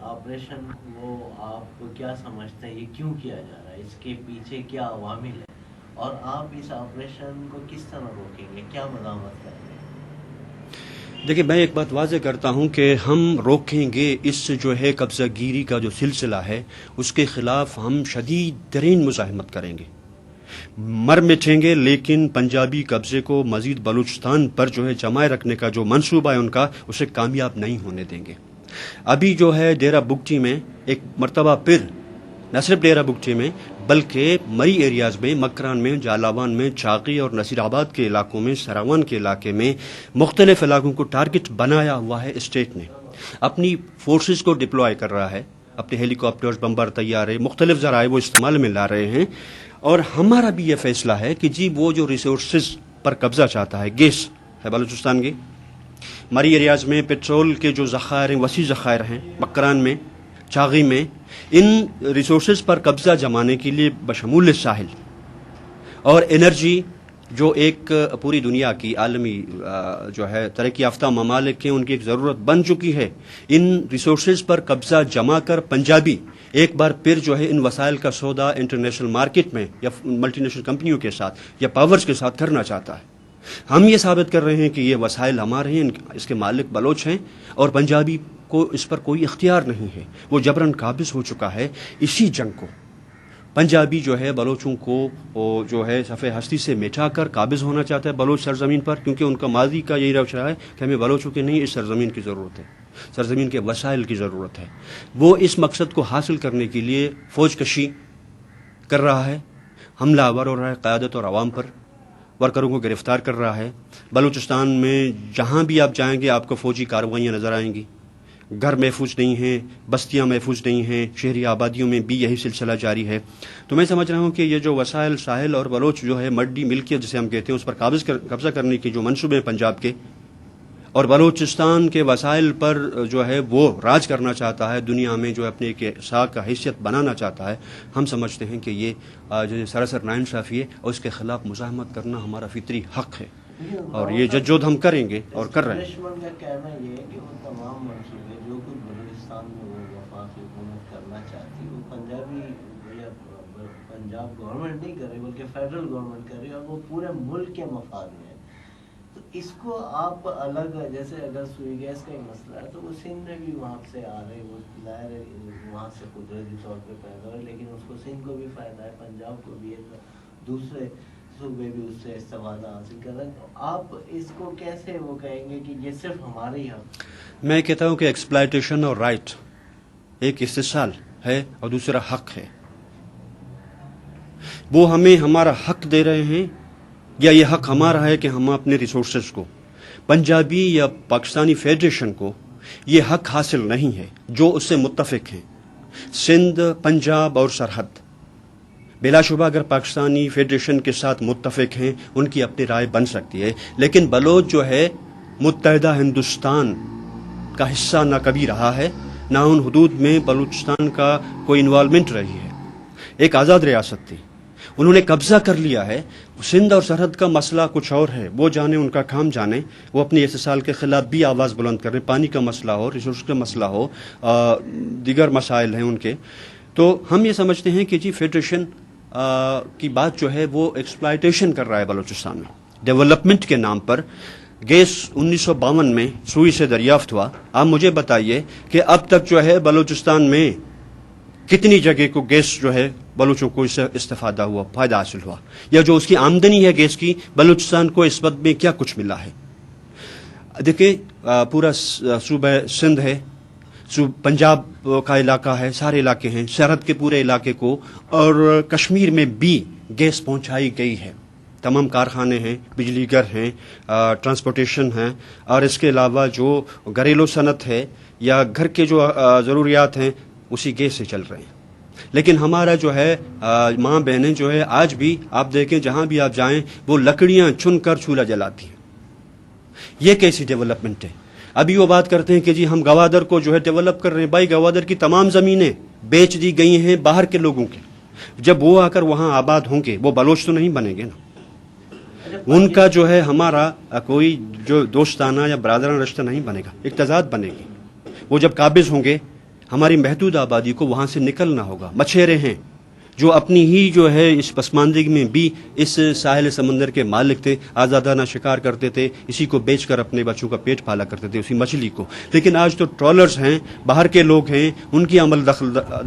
Operation وہ آپ کیا سمجھتے ہیں یہ کیوں کیا جا رہا ہے, اس کے پیچھے کیا عوامل ہے, اور آپ اس آپریشن کو کس طرح روکیں گے, کیا مداخلت کریں گے؟ دیکھیں, میں ایک بات واضح کرتا ہوں کہ ہم روکیں گے اس جو ہے قبضہ گیری کا جو سلسلہ ہے اس کے خلاف ہم شدید ترین مزاحمت کریں گے, مر مٹیں گے, لیکن پنجابی قبضے کو مزید بلوچستان پر جو ہے جمائے رکھنے کا جو منصوبہ ہے ان کا, اسے کامیاب نہیں ہونے دیں گے. ابھی جو ہے ڈیرہ بگٹی میں ایک مرتبہ پھر, نہ صرف ڈیرہ بگٹی میں بلکہ مری ایریاز میں, مکران میں, جالاوان میں, چاقی اور نصیر آباد کے علاقوں میں, سراوان کے علاقے میں مختلف علاقوں کو ٹارگٹ بنایا ہوا ہے. اسٹیٹ نے اپنی فورسز کو ڈپلوائے کر رہا ہے, اپنے ہیلی کاپٹرز, بمبر, طیارے, مختلف ذرائع وہ استعمال میں لا رہے ہیں. اور ہمارا بھی یہ فیصلہ ہے کہ جی وہ جو ریسورسز پر قبضہ چاہتا ہے, گیس ہے بلوچستان کی, مری ایریاز میں پیٹرول کے جو ذخائر ہیں, وسیع ذخائر ہیں, مکران میں, چاغی میں, ان ریسورسز پر قبضہ جمانے کے لیے بشمول ساحل اور انرجی جو ایک پوری دنیا کی عالمی جو ہے ترقی یافتہ ممالک کے ان کی ایک ضرورت بن چکی ہے, ان ریسورسز پر قبضہ جما کر پنجابی ایک بار پھر جو ہے ان وسائل کا سودا انٹرنیشنل مارکیٹ میں یا ملٹی نیشنل کمپنیوں کے ساتھ یا پاورز کے ساتھ کرنا چاہتا ہے. ہم یہ ثابت کر رہے ہیں کہ یہ وسائل ہمارے ہیں, اس کے مالک بلوچ ہیں اور پنجابی کو اس پر کوئی اختیار نہیں ہے, وہ جبراً قابض ہو چکا ہے. اسی جنگ کو پنجابی جو ہے بلوچوں کو جو ہے صفحہ ہستی سے مٹا کر قابض ہونا چاہتا ہے بلوچ سرزمین پر, کیونکہ ان کا ماضی کا یہی روش رہا ہے کہ ہمیں بلوچوں کے نہیں اس سرزمین کی ضرورت ہے, سرزمین کے وسائل کی ضرورت ہے. وہ اس مقصد کو حاصل کرنے کے لیے فوج کشی کر رہا ہے, حملہ آور ہو رہا ہے قیادت اور عوام پر, ورکروں کو گرفتار کر رہا ہے. بلوچستان میں جہاں بھی آپ جائیں گے آپ کو فوجی کارروائیاں نظر آئیں گی. گھر محفوظ نہیں ہیں, بستیاں محفوظ نہیں ہیں, شہری آبادیوں میں بھی یہی سلسلہ جاری ہے. تو میں سمجھ رہا ہوں کہ یہ جو وسائل ساحل اور بلوچ جو ہے مڈی ملکیت جسے ہم کہتے ہیں اس پر قبضہ کرنے کی جو منصوبے ہیں پنجاب کے, اور بلوچستان کے وسائل پر جو ہے وہ راج کرنا چاہتا ہے دنیا میں, جو اپنے ایک ساکھ کا حیثیت بنانا چاہتا ہے, ہم سمجھتے ہیں کہ یہ جو سراسر ناانصافی ہے اور اس کے خلاف مزاحمت کرنا ہمارا فطری حق ہے, اور یہ جدوجہد ہم کریں گے اور کر رہے ہیں. دشمن کا کہنا یہ ہے کہ وہ تمام منصوبے جو کچھ بلوچستان میں وہ وفاقی حکومت کرنا چاہتی ہے وہ پنجاب گورنمنٹ نہیں کر رہی بلکہ فیڈرل گورنمنٹ کر رہی ہے, اور وہ پورے ملک کے مفاد میں ہے. تو اس کو آپ الگ, جیسے اگر سوئی گیس کا ہی مسئلہ ہے تو وہ سندھ میں بھی وہاں سے آ رہے, وہ ظاہر ہے وہاں سے قدرتی طور پہ پیدا ہے, لیکن اس کو سندھ کو بھی فائدہ ہے, پنجاب کو بھی ہے, دوسرے صوبے بھی اس سے استفادہ حاصل کر رہے ہیں. تو آپ اس کو کیسے وہ کہیں گے کہ یہ صرف ہمارے ہی حق؟ میں کہتا ہوں کہ ایکسپلائٹیشن اور رائٹ ایک استحصال ہے اور دوسرا حق ہے. وہ ہمیں ہمارا حق دے رہے ہیں یا یہ حق ہمارا ہے کہ ہم اپنے ریسورسز کو, پنجابی یا پاکستانی فیڈریشن کو یہ حق حاصل نہیں ہے جو اس سے متفق ہیں. سندھ, پنجاب اور سرحد بلا شبہ اگر پاکستانی فیڈریشن کے ساتھ متفق ہیں ان کی اپنی رائے بن سکتی ہے, لیکن بلوچ جو ہے متحدہ ہندوستان کا حصہ نہ کبھی رہا ہے, نہ ان حدود میں بلوچستان کا کوئی انوالومنٹ رہی ہے. ایک آزاد ریاست تھی, انہوں نے قبضہ کر لیا ہے. سندھ اور سرحد کا مسئلہ کچھ اور ہے, وہ جانے, ان کا کام جانے, وہ اپنی استحصال کے خلاف بھی آواز بلند کر رہے ہیں. پانی کا مسئلہ ہو, ریسورس کا مسئلہ ہو, دیگر مسائل ہیں ان کے. تو ہم یہ سمجھتے ہیں کہ جی فیڈریشن کی بات جو ہے وہ ایکسپلائٹیشن کر رہا ہے بلوچستان میں ڈیولپمنٹ کے نام پر. گیس 1952 میں سوئی سے دریافت ہوا. آپ مجھے بتائیے کہ اب تک جو ہے بلوچستان میں کتنی جگہ کو گیس جو ہے بلوچوں کو اس سے استفادہ ہوا, فائدہ حاصل ہوا, یا جو اس کی آمدنی ہے گیس کی بلوچستان کو اس وقت میں کیا کچھ ملا ہے. دیکھیں پورا صوبہ سندھ ہے, پنجاب کا علاقہ ہے, سارے علاقے ہیں, سرحد کے پورے علاقے کو, اور کشمیر میں بھی گیس پہنچائی گئی ہے. تمام کارخانے ہیں, بجلی گھر ہیں, ٹرانسپورٹیشن ہیں, اور اس کے علاوہ جو گھریلو صنعت ہے یا گھر کے جو ضروریات ہیں اسی گیس سے چل رہے ہیں. لیکن ہمارا جو ہے ماں بہنیں جو ہے آج بھی آپ دیکھیں جہاں بھی آپ جائیں وہ لکڑیاں چن کر چولہا جلاتی ہیں. یہ کیسی ڈیولپمنٹ ہے؟ ابھی وہ بات کرتے ہیں کہ جی ہم گوادر کو جو ہے ڈیولپ کر رہے ہیں. بھائی گوادر کی تمام زمینیں بیچ دی گئی ہیں باہر کے لوگوں کے. جب وہ آ کر وہاں آباد ہوں گے وہ بلوچ تو نہیں بنیں گے نا. ان کا جو ہے ہمارا کوئی جو دوستانہ یا برادرانہ رشتہ نہیں بنے گا, ایک تضاد بنے گی. وہ جب قابض ہوں گے ہماری محدود آبادی کو وہاں سے نکلنا ہوگا. مچھیرے ہیں جو اپنی ہی جو ہے اس پسماندگی میں بھی اس ساحل سمندر کے مالک تھے, آزادانہ شکار کرتے تھے, اسی کو بیچ کر اپنے بچوں کا پیٹ پالا کرتے تھے, اسی مچھلی کو. لیکن آج تو ٹرالرز ہیں, باہر کے لوگ ہیں, ان کی عمل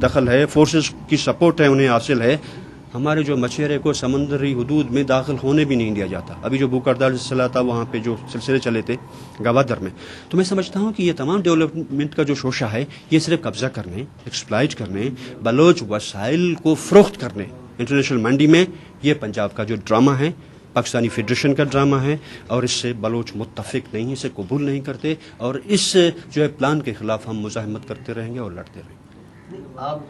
دخل ہے, فورسز کی سپورٹ ہے انہیں حاصل ہے. ہمارے جو مچھیرے کو سمندری حدود میں داخل ہونے بھی نہیں دیا جاتا. ابھی جو بھوکردار سلسلہ تھا وہاں پہ جو سلسلے چلے تھے گوادر میں, تو میں سمجھتا ہوں کہ یہ تمام ڈیولپمنٹ کا جو شوشہ ہے یہ صرف قبضہ کرنے, ایکسپلائٹ کرنے, بلوچ وسائل کو فروخت کرنے انٹرنیشنل منڈی میں, یہ پنجاب کا جو ڈرامہ ہے, پاکستانی فیڈریشن کا ڈرامہ ہے, اور اس سے بلوچ متفق نہیں, اسے قبول نہیں کرتے, اور اس جو ہے پلان کے خلاف ہم مزاحمت کرتے رہیں گے اور لڑتے رہیں گے. آپ